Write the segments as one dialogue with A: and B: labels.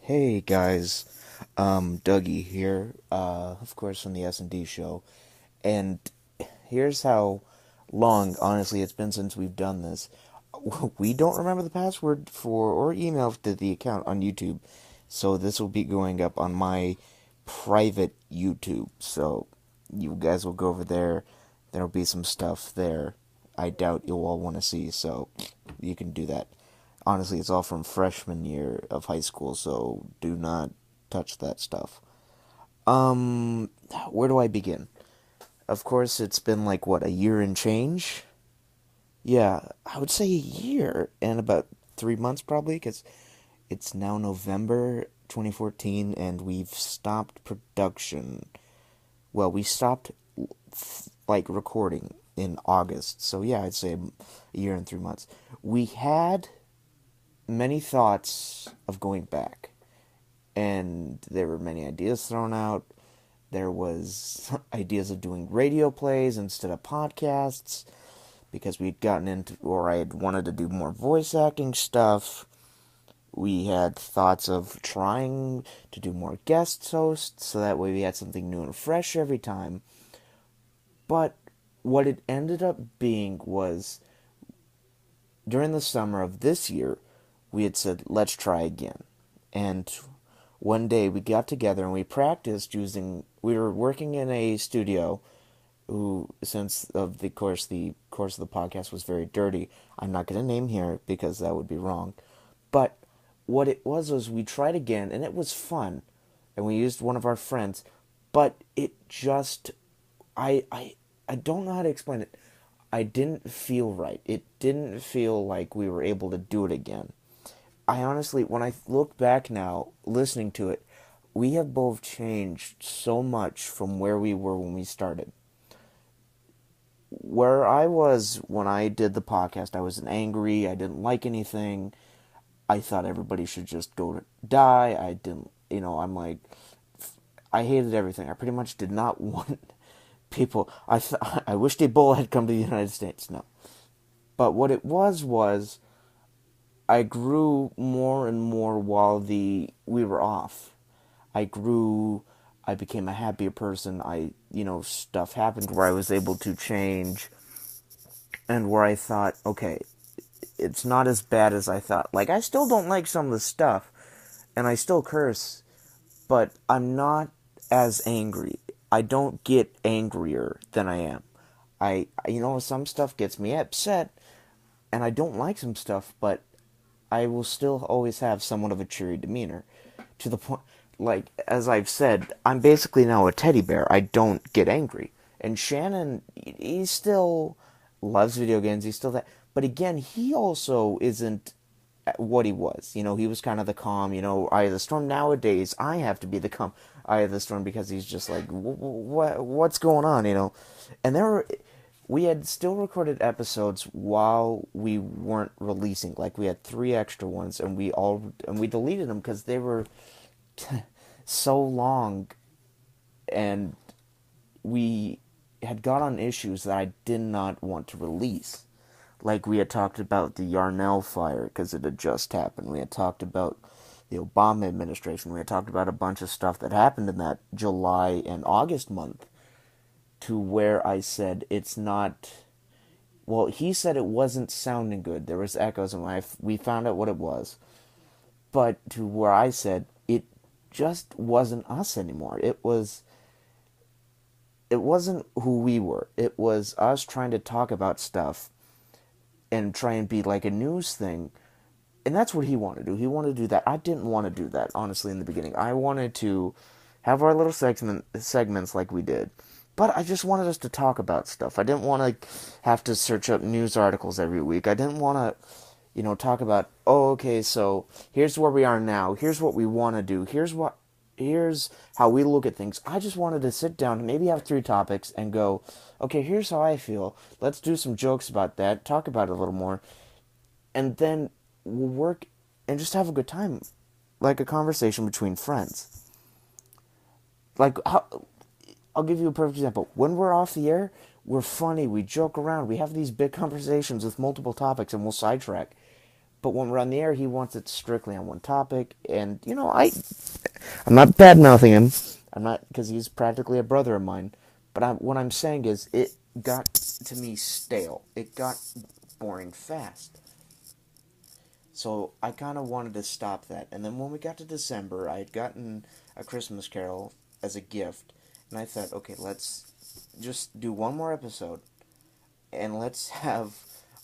A: Hey guys, Dougie here, of course from the S&D show, and here's how long, honestly, it's been since we've done this. We don't remember the password for or email to the account on YouTube, so this will be going up on my private YouTube, so you guys will go over there, there'll be some stuff there I doubt you'll all want to see, so you can do that. Honestly, it's all from freshman year of high school, so do not touch that stuff. Um, where do I begin? Of course, it's been like, what, a year and change? Yeah, I would say a year and about 3 months probably, because it's now November 2014 and we've stopped production. Well, we stopped like recording in August, so yeah, I'd say a year and 3 months. We had many thoughts of going back, and there were many ideas thrown out. There was ideas of doing radio plays instead of podcasts because we'd gotten into, or I had wanted to do more voice acting stuff. We had thoughts of trying to do more guest hosts so that way we had something new and fresh every time. But what it ended up being was during the summer of this year, we had said, let's try again. And one day we got together and we practiced using, we were working in a studio who, since of the course of the podcast was very dirty, I'm not going to name here because that would be wrong. But what it was we tried again and it was fun. And we used one of our friends, but it just, I, I, I don't know how to explain it. I didn't feel right. It didn't feel like we were able to do it again. I honestly, when I look back now, listening to it, we have both changed so much from where we were when we started. Where I was when I did the podcast, I was angry, I didn't like anything, I thought everybody should just go to die, I didn't, I'm like, I hated everything. I pretty much did not want people, I wished Ebola had come to the United States, no. But what it was I grew more and more while we were off. I grew. I became a happier person. Stuff happened where I was able to change, and where I thought, okay, it's not as bad as I thought. Like I still don't like some of the stuff, and I still curse, but I'm not as angry. I don't get angrier than I am. Some stuff gets me upset, and I don't like some stuff, but I will still always have somewhat of a cheery demeanor. To the point, like, as I've said, I'm basically now a teddy bear. I don't get angry. And Shannon, he still loves video games. He's still that. But again, he also isn't what he was. He was kind of the calm, eye of the storm. Nowadays, I have to be the calm eye of the storm because he's just like, what's going on? And we had still recorded episodes while we weren't releasing. Like we had 3 extra ones, and we deleted them because they were so long, and we had got on issues that I did not want to release. Like we had talked about the Yarnell fire because it had just happened. We had talked about the Obama administration. We had talked about a bunch of stuff that happened in that July and August month, to where I said it's not. Well, he said it wasn't sounding good. There was echoes, and we found out what it was. But to where I said it just wasn't us anymore. It wasn't who we were. It was us trying to talk about stuff and try and be like a news thing. And that's what he wanted to do. He wanted to do that. I didn't want to do that, honestly, in the beginning. I wanted to have our little segments like we did. But I just wanted us to talk about stuff. I didn't want to have to search up news articles every week. I didn't want to, talk about, oh, okay, so here's where we are now. Here's what we want to do. Here's how we look at things. I just wanted to sit down and maybe have 3 topics and go, okay, here's how I feel. Let's do some jokes about that, talk about it a little more, and then we'll work and just have a good time, like a conversation between friends. Like, I'll give you a perfect example. When we're off the air, we're funny, we joke around, we have these big conversations with multiple topics, and we'll sidetrack. But when we're on the air, he wants it strictly on one topic. And, I'm not bad mouthing him. I'm not, because he's practically a brother of mine. But what I'm saying is, it got to me stale. It got boring fast. So I kind of wanted to stop that. And then when we got to December, I had gotten A Christmas Carol as a gift. And I thought, okay, let's just do one more episode. And let's have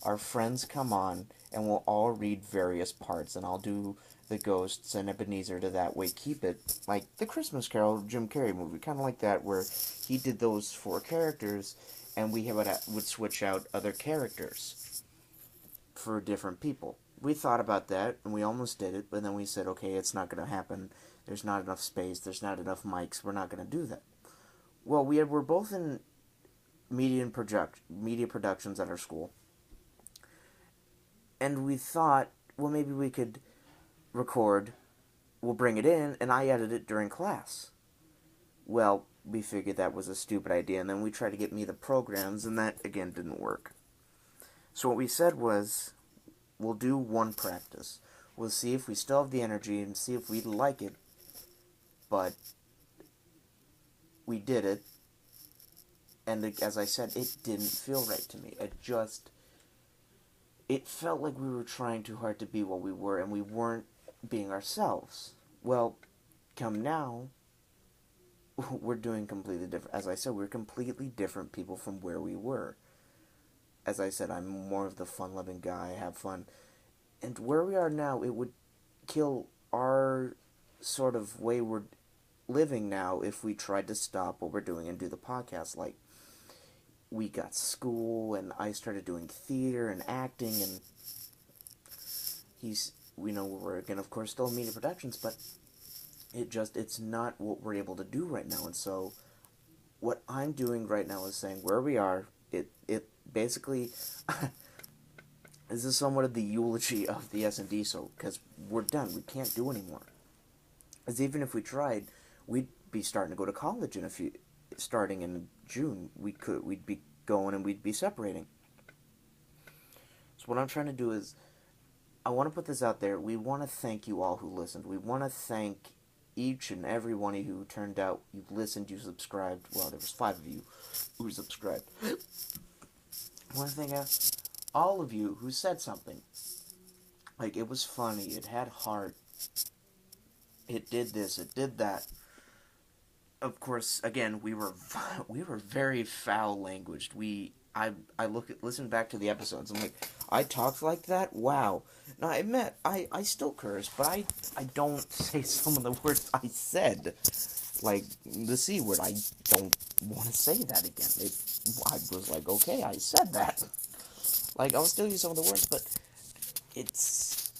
A: our friends come on and we'll all read various parts. And I'll do the ghosts and Ebenezer to that way keep it like the Christmas Carol Jim Carrey movie. Kind of like that where he did those four characters and we would switch out other characters for different people. We thought about that and we almost did it, but then we said, okay, it's not going to happen. There's not enough space. There's not enough mics. We're not going to do that. Well, we're both in media productions at our school, and we thought, well, maybe we could record. We'll bring it in, and I edit it during class. Well, we figured that was a stupid idea, and then we tried to get me the programs, and that again didn't work. So what we said was, we'll do one practice. We'll see if we still have the energy and see if we like it. But we did it, and as I said, it didn't feel right to me. It felt like we were trying too hard to be what we were, and we weren't being ourselves. Well, come now, we're doing completely different. As I said, we're completely different people from where we were. As I said, I'm more of the fun-loving guy, have fun. And where we are now, it would kill our sort of way we're living now if we tried to stop what we're doing and do the podcast. Like, we got school, and I started doing theater and acting, and we're again, of course, still in media productions, but it's not what we're able to do right now. And so what I'm doing right now is saying where we are, it basically this is somewhat of the eulogy of the S&D, so because we're done, we can't do anymore. As even if we tried, we'd be starting to go to college starting in June. We'd be going and we'd be separating. So what I'm trying to do is, I want to put this out there. We want to thank you all who listened. We want to thank each and every one of you who turned out, you listened, you subscribed. Well, there was 5 of you who subscribed. I want to thank all of you who said something. Like, it was funny, it had heart, it did this, it did that. Of course, again, we were very foul languaged. Listen back to the episodes. I'm like, I talked like that. Wow. Now I admit, I still curse, but I don't say some of the words I said, like the C word. I don't want to say that again. I was like, okay, I said that. Like, I'll still use some of the words, but it's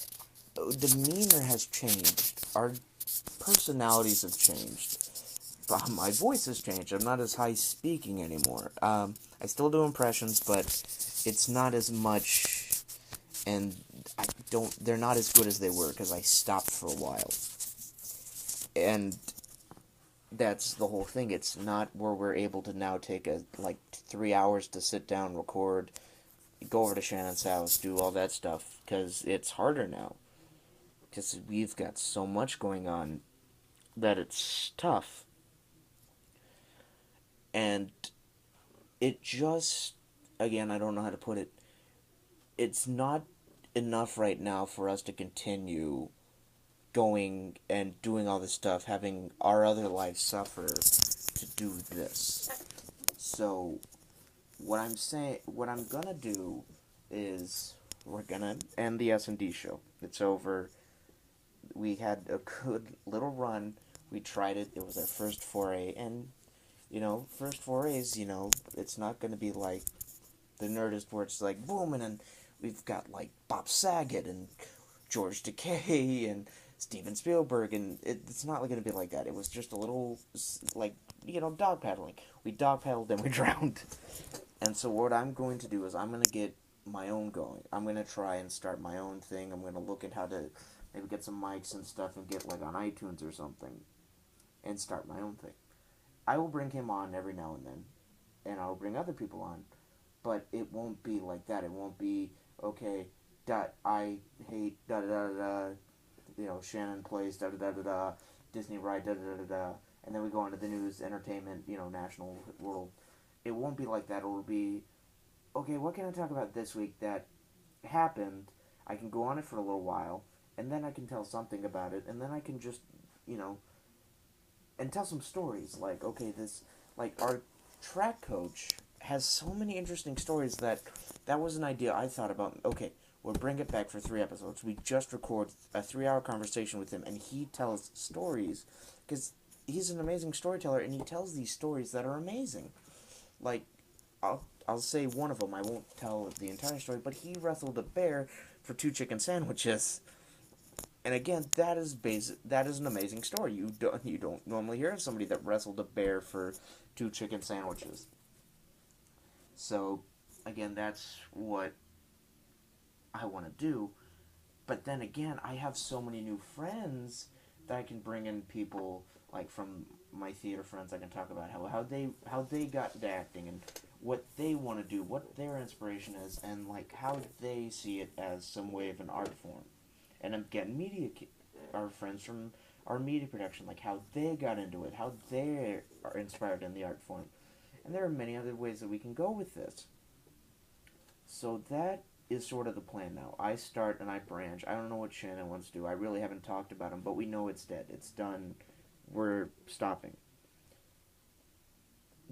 A: demeanor has changed. Our personalities have changed. My voice has changed. I'm not as high speaking anymore. I still do impressions, but it's not as much, and they're not as good as they were because I stopped for a while. And that's the whole thing. It's not where we're able to now take 3 hours to sit down, record, go over to Shannon's house, do all that stuff, because it's harder now. Because we've got so much going on that it's tough. And it just, again, I don't know how to put it, it's not enough right now for us to continue going and doing all this stuff, having our other lives suffer to do this. So, what I'm gonna do is, we're gonna end the S&D show. It's over. We had a good little run. We tried it. It was our first foray, and first forays, it's not going to be like the Nerdist where it's like boom, and then we've got like Bob Saget and George Takei and Steven Spielberg, and it's not going to be like that. It was just a little, like, dog paddling. We dog paddled and we drowned. And so what I'm going to do is I'm going to get my own going. I'm going to try and start my own thing. I'm going to look at how to maybe get some mics and stuff and get like on iTunes or something and start my own thing. I will bring him on every now and then, and I will bring other people on, but it won't be like that. It won't be, okay, I hate da da da da. Shannon plays da da da da da. Disney ride da da da da. And then we go into the news, entertainment, national world. It won't be like that. It'll be, okay, what can I talk about this week that happened? I can go on it for a little while, and then I can tell something about it, and then I can just, you know, and tell some stories. Like, okay, our track coach has so many interesting stories that was an idea I thought about. Okay, we'll bring it back for 3 episodes. We just record a 3-hour conversation with him, and he tells stories, because he's an amazing storyteller, and he tells these stories that are amazing. Like, I'll say one of them. I won't tell the entire story, but he wrestled a bear for 2 chicken sandwiches. And again, that is an amazing story. You don't normally hear of somebody that wrestled a bear for 2 chicken sandwiches. So, again, that's what I want to do. But then again, I have so many new friends that I can bring in people like from my theater friends. I can talk about how they got into acting and what they want to do, what their inspiration is, and like how they see it as some way of an art form. And again, our friends from our media production, like how they got into it, how they are inspired in the art form. And there are many other ways that we can go with this. So that is sort of the plan now. I start and I branch. I don't know what Shannon wants to do. I really haven't talked about him, but we know it's dead. It's done. We're stopping.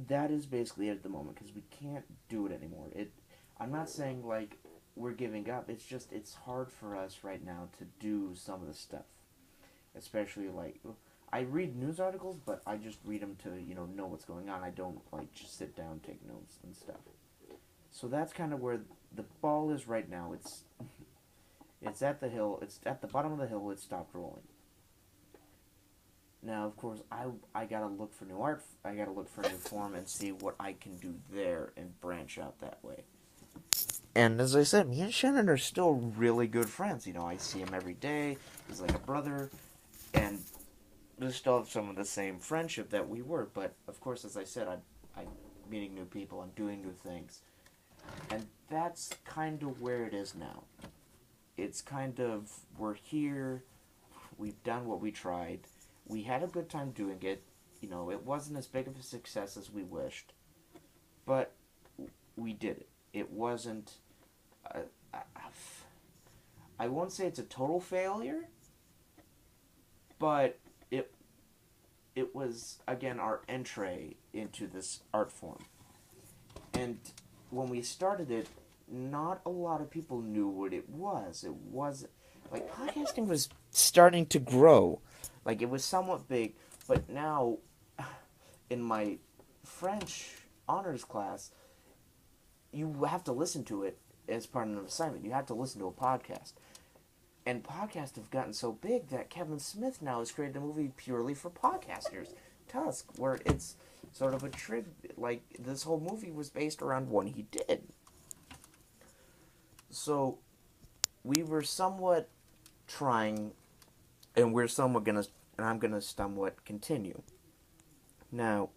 A: That is basically it at the moment, because we can't do it anymore. I'm not saying like we're giving up. It's just it's hard for us right now to do some of the stuff, especially like I read news articles, but I just read them to know what's going on. I don't like just sit down, take notes and stuff. So that's kind of where the ball is right now. It's at the hill. It's at the bottom of the hill. It stopped rolling. Now, of course, I gotta look for new art. I gotta look for a new form and see what I can do there and branch out that way. And as I said, me and Shannon are still really good friends. I see him every day. He's like a brother, and we still have some of the same friendship that we were. But of course, as I said, I'm meeting new people. I'm doing new things, and that's kind of where it is now. It's kind of, we're here. We've done what we tried. We had a good time doing it. It wasn't as big of a success as we wished, but we did it. It wasn't. I won't say it's a total failure, but it was again our entree into this art form. And when we started it, not a lot of people knew what it was. It was like podcasting was starting to grow. Like it was somewhat big, but now in my French honors class, you have to listen to it as part of an assignment. You have to listen to a podcast. And podcasts have gotten so big that Kevin Smith now has created a movie purely for podcasters, Tusk, where it's sort of a tribute. Like, this whole movie was based around one he did. So, we were somewhat trying, and I'm gonna somewhat continue. Now,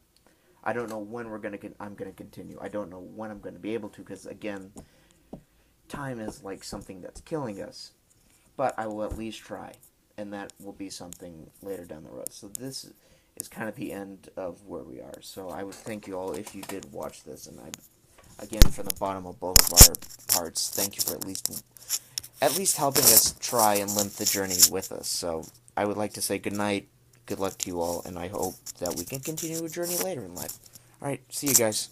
A: I don't know when I'm gonna continue. I don't know when I'm gonna be able to, because again, time is like something that's killing us. But I will at least try, and that will be something later down the road. So this is kind of the end of where we are. So I would thank you all if you did watch this, and again, from the bottom of both of our hearts, thank you for at least helping us try and limp the journey with us. So I would like to say good night, good luck to you all, and I hope that we can continue a journey later in life. Alright, see you guys.